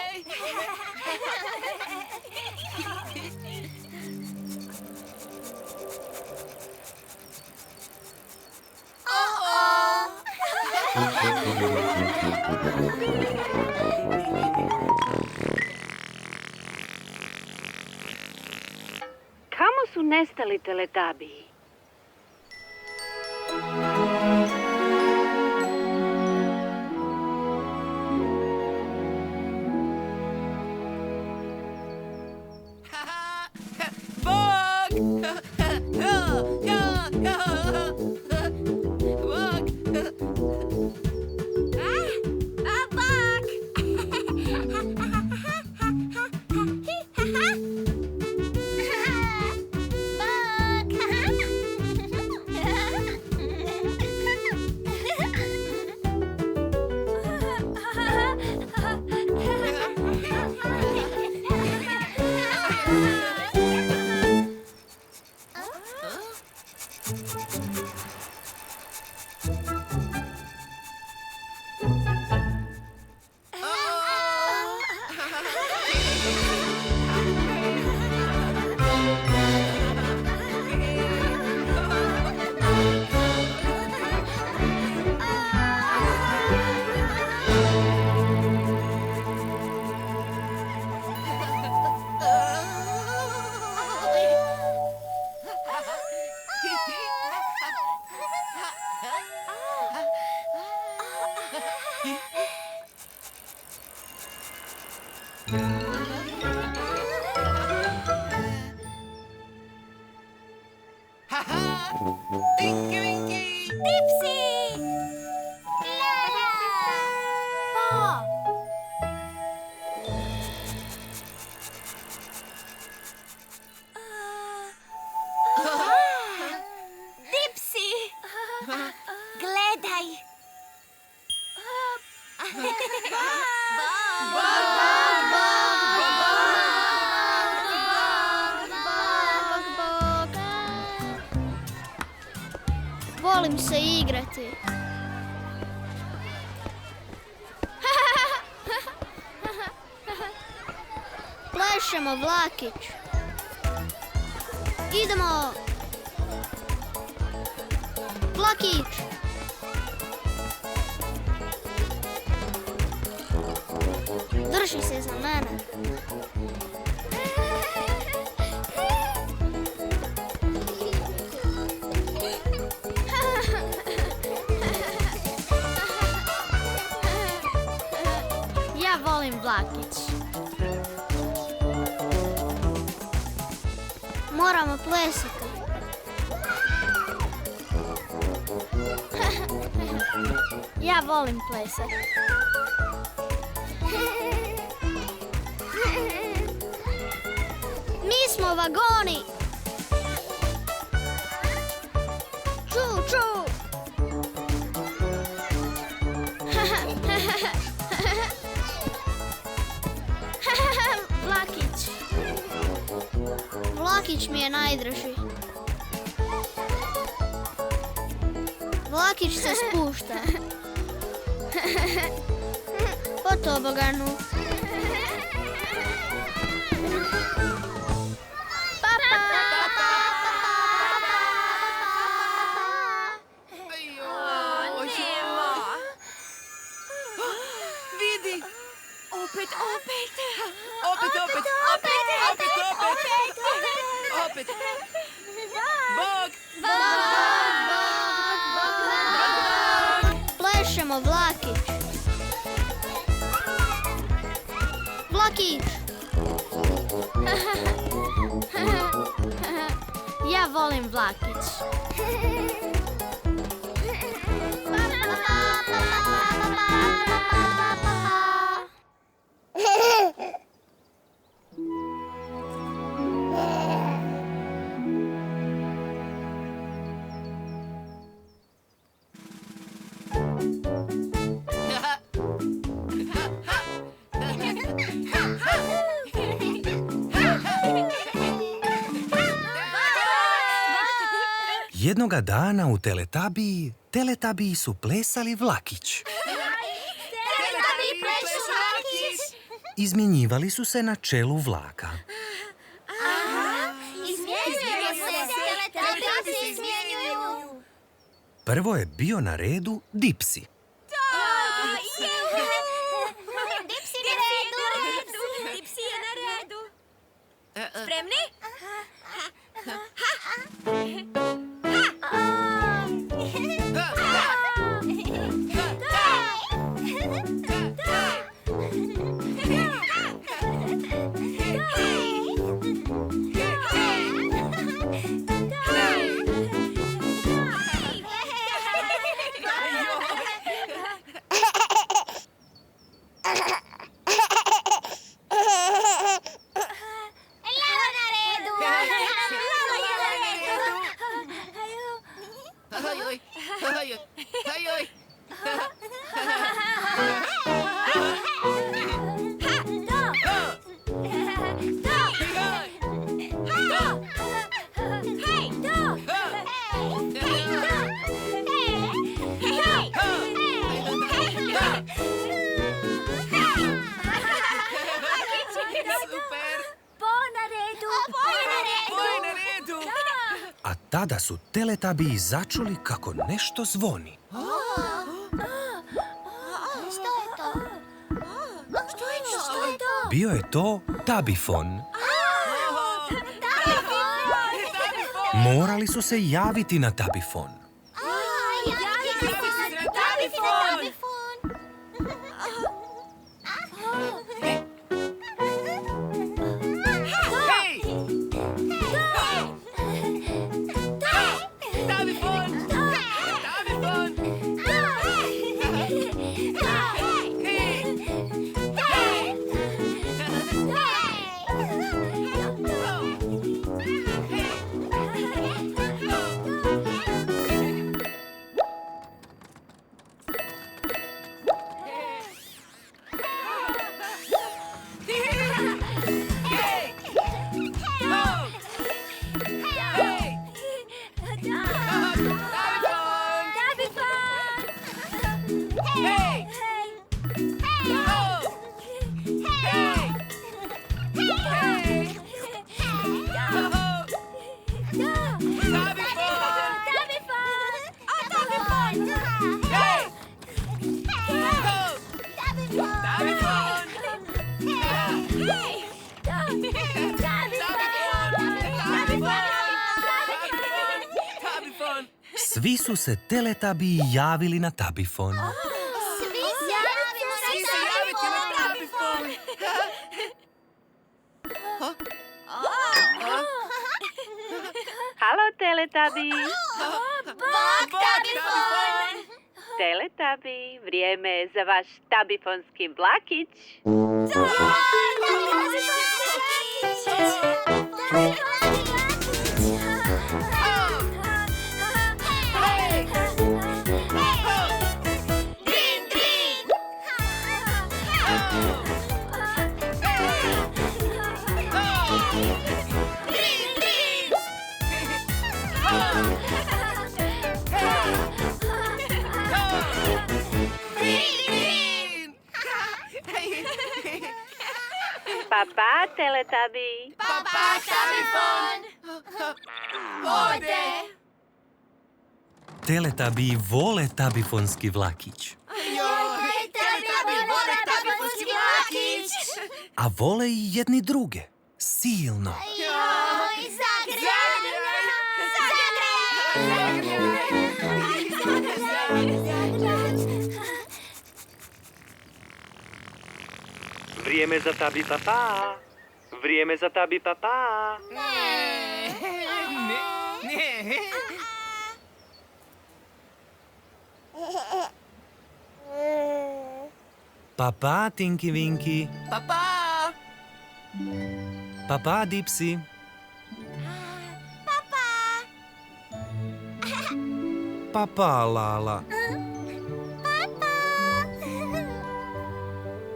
Kamo su nestali teletabiji?
Tinky Winky.
Dipsy. Lala. Po.
volim se igrati. Plešemo, Vlakić. Idemo. Vlakić. Drži se za mene. Ja volim Vlakić. Moramo plesati. Ja volim plesati. Mi smo vagoni. Ču, ču. Vlakić. Vlakić mi je najdraži. Vlakić se spušta. Po toboganu.
Vidi! Opet! Bog!
Plešemo, Vlakić. Vlakić. Ja volim Vlakić.
Jednoga dana u Teletabiji su plesali vlakić. Izmjenjivali su se na čelu vlaka. Prvo je bio na redu Dipsi.
Dipsi je na redu. Spremni?
A tada su Teletabiji začuli kako nešto zvoni. Bio je to Tabifon. Morali su se javiti na Tabifon. Svi su se Teletabiji javili na tabifon.
Svi se javiti na tabifon.
Halo, Teletubbies!
Bok tabifon!
Teletabi, vrijeme je za vaš tabifonski vlakić. Papa, Teletabi.
Papa tabifon! Ode!
Teletabiji vole tabifonski vlakić.
Teletabi vole tabifonski vlakić!
A vole i jedni druge. Silno.
Joj,
Vrijeme za tabi papa. Vrijeme za tabi papa.
Papa Tinky Winky.
Papa!
Papa Dipsy. Papa Lala.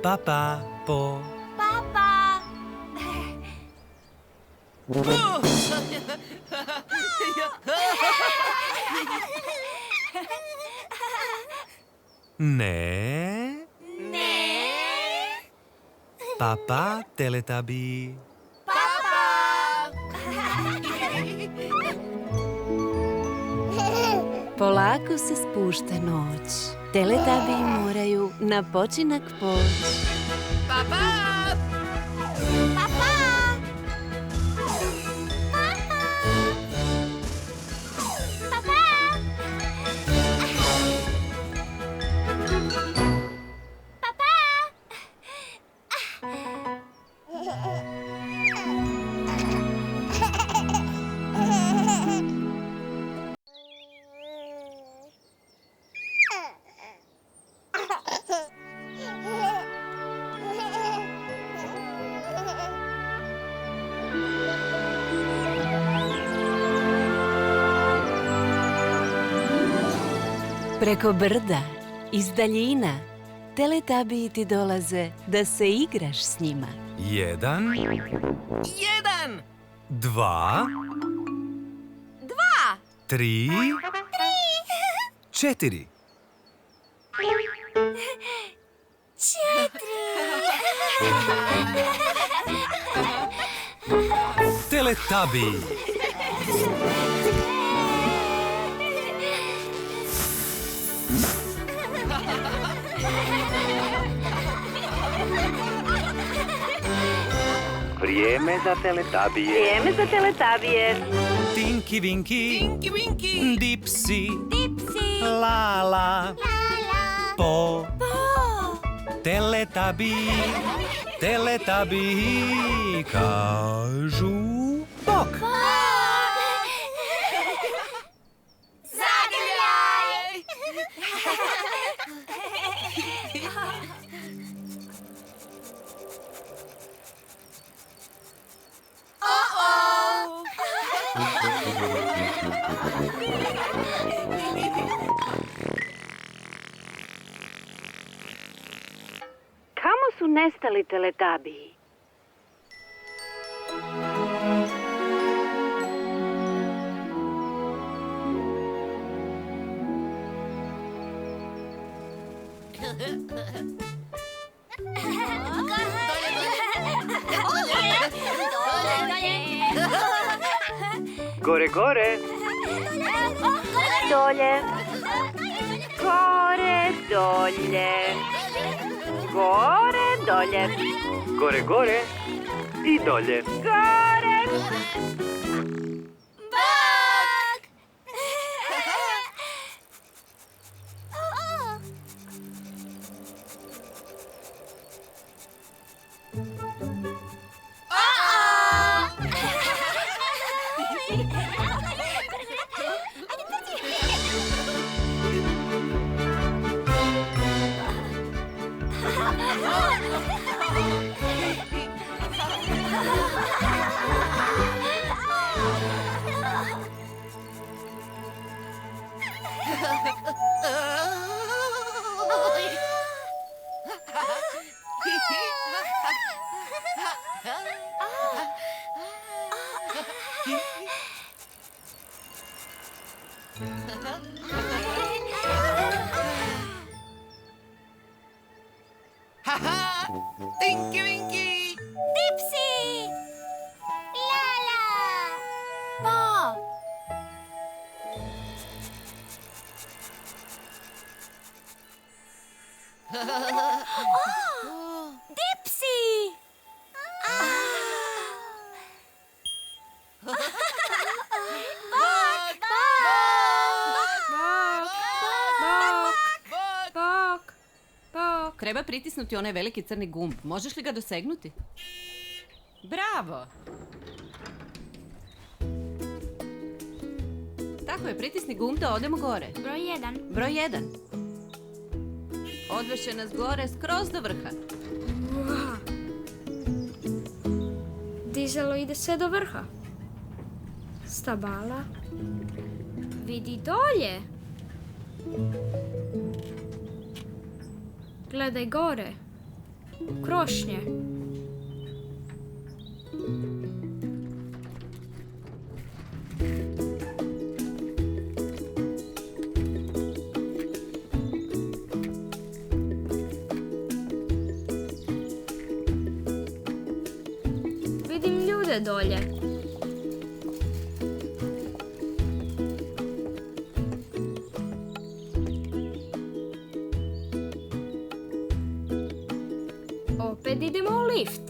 Papa Po.
Papa!
Ne.
Ne!
Papa Teletabi.
Polako se spušta noć. Teletabiji moraju na počinak poći.
Papa!
Papa! Papa! Papa!
Preko brda, iz daljina, Teletabiji ti dolaze da se igraš s njima.
1,
Jedan!
2, 3, 4. Teletabiji.
Vrijeme za teletabije.
Vrijeme za Teletabije.
Tinky Winky.
Tinky Winky!
Dipsy.
Dipsy!
Lala. Po. Teletabiji. Teletabiji kažu bok.
Zagrljaj!
Kamo su nestali Teletabiji?
Gore, gore.
Dolje. Gore, dolje. Gore, dolje.
Gore, gore. I dolje.
Gore.
Bok!
Tinky Winky!
Dipsy! Lala! Pa! Oh! Dipsy!
Treba pritisnuti onaj veliki crni gumb. Možeš li ga dosegnuti? Bravo! Tako je, pritisni gumb da odemo gore.
Broj 1.
Broj 1. Odvešće nas gore skroz do vrha.
Dizelo ide sve do vrha. Stabala. Vidi dolje. Gledaj gore. U krošnje. Vidim ljude dolje. Opet idemo u lift.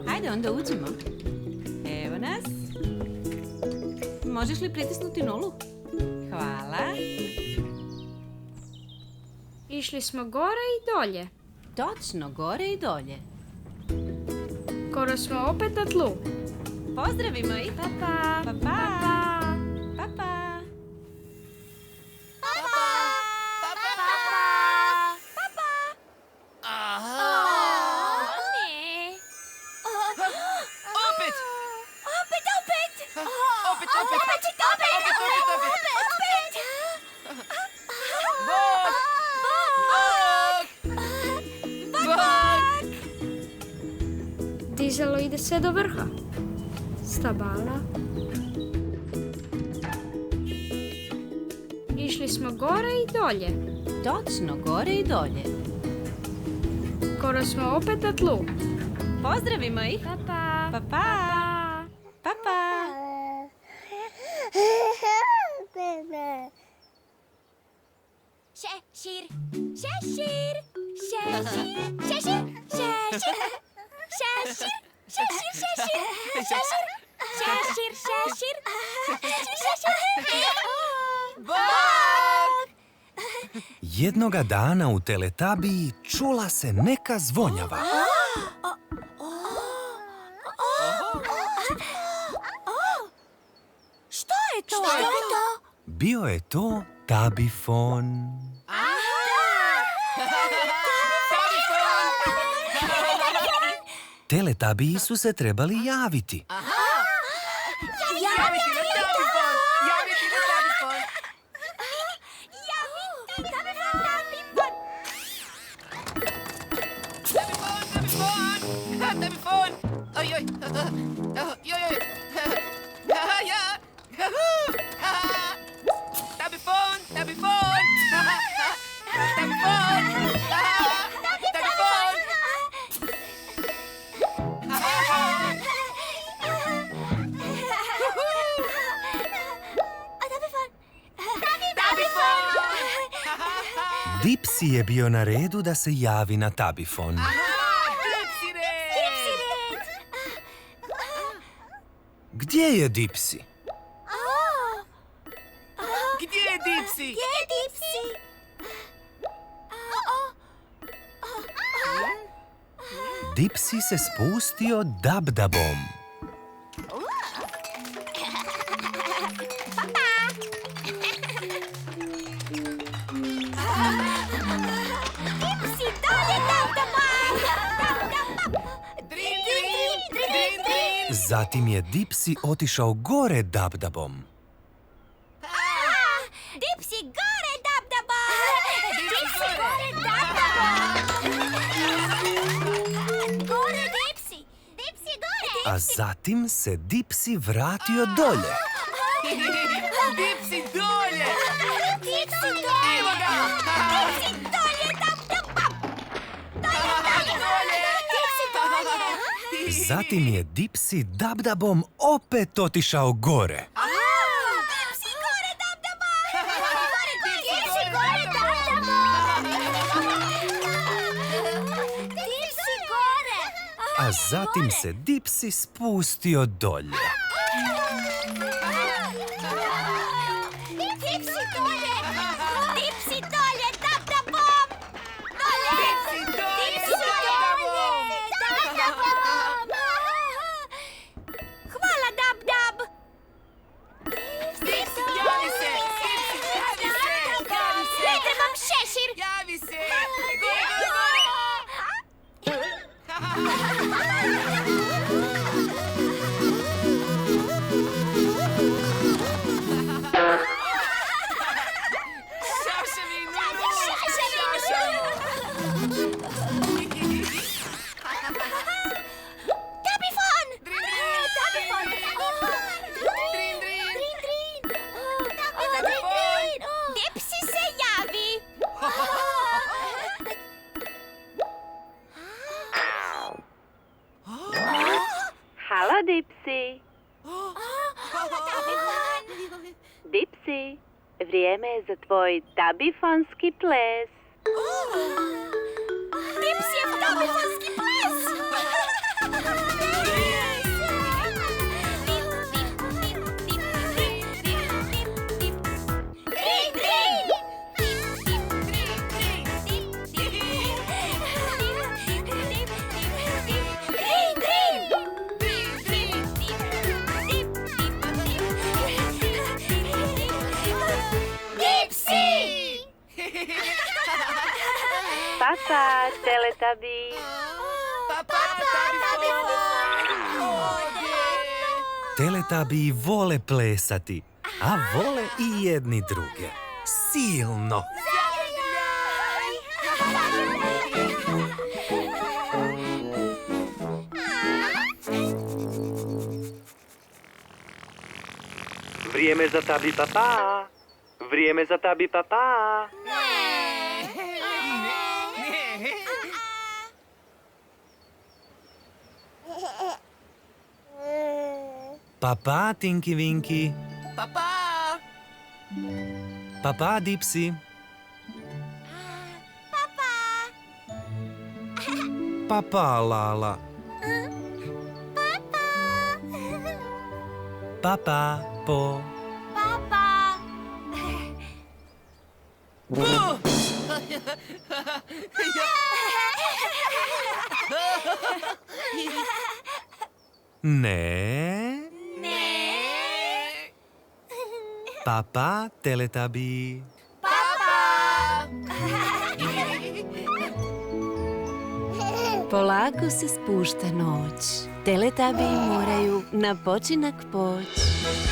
Hajde, onda uđemo. Evo nas. Možeš li pritisnuti nulu? Hvala.
Išli smo gore i dolje.
Točno, gore i dolje.
Skoro smo opet na tlu.
Pozdravimo ih.
Pa pa.
Pa pa. Pa pa.
Dizelo ide sve do vrha. Stabala. Išli smo gore i dolje.
Točno, gore i dolje.
Skoro smo opet na tlu.
Pozdravimo ih.
Pa pa.
Pa pa. Pa pa.
Šešir, šešir, šešir, šešir, šešir, šešir, šešir, šešir, šešir, šešir, šešir. Bog!
Jednoga dana u Teletabiji čula se neka zvonjava.
Što je to? Što je to?
Bio je to Tabifon. Teletabiji su se trebali javiti.
Javiti na Tabifon! Javiti na Tabifon! Tabifon! Tabifon! Oj, oj! Joj, joj! Ja! Tabifon! Tabifon! Tabifon! Tabifon!
Dipsy je bio na redu da se javi na Tabifon. Gdje je Dipsy?
Gdje je Dipsy?
Gdje je Dipsy?
Dipsy se spustio dabdabom.
Dipsy, dolje,
Drin, drin, drin, drin.
Zatim je Dipsy otišao gore dabdabom.
Dipsy, gore, dab-daba! Dipsy, gore, dab-daba!
a zatim se Dipsy vratio dolje.
Dipsy dolje!
Dipsy dolje!
Evo ga!
Dipsy dolje! Dipsy dolje!
Zatim je Dipsy Dabdabom opet otišao gore.
Dipsy gore, Dabdaba! Dipsy gore, Dabdaba! Dipsy gore!
A zatim se Dipsy spustio dolje.
Dipsy dolje! Dipsy dolje, Dabdabom!
Dipsy dolje, Dabdabom!
Dabdabom! Hvala, Dabdab!
Dipsy, javi se! Dipsy, javi se! Javi se!
Ne trebam šešir!
Javi se! Gore, gore, Šaševinu!
Tabifon! Tabifon!
Drin, drin!
Drin, drin!
Tabifon!
Dipsy se javi!
Halo, Dipsy. Dipsy, vrijeme je za tvoj tabifonski ples.
Dipsyjev tabifonski ples! Drin, drin! Drin, drin! Dipsy!
Papa, Teletabi.
Papa, Tabifon!
Teletabi vole plesati, a vole i jedni druge. Silno.
Vrijeme za Tabi Papa. Vrijeme za Tabi Papa.
Papa, Tinky Winky.
Papa!
Papa, Dipsy. Papa, Lala. Papa, Po.
Papa!
Ne. Papa, Teletabi.
Polako se spušta noć. Teletabi moraju na počinak poći.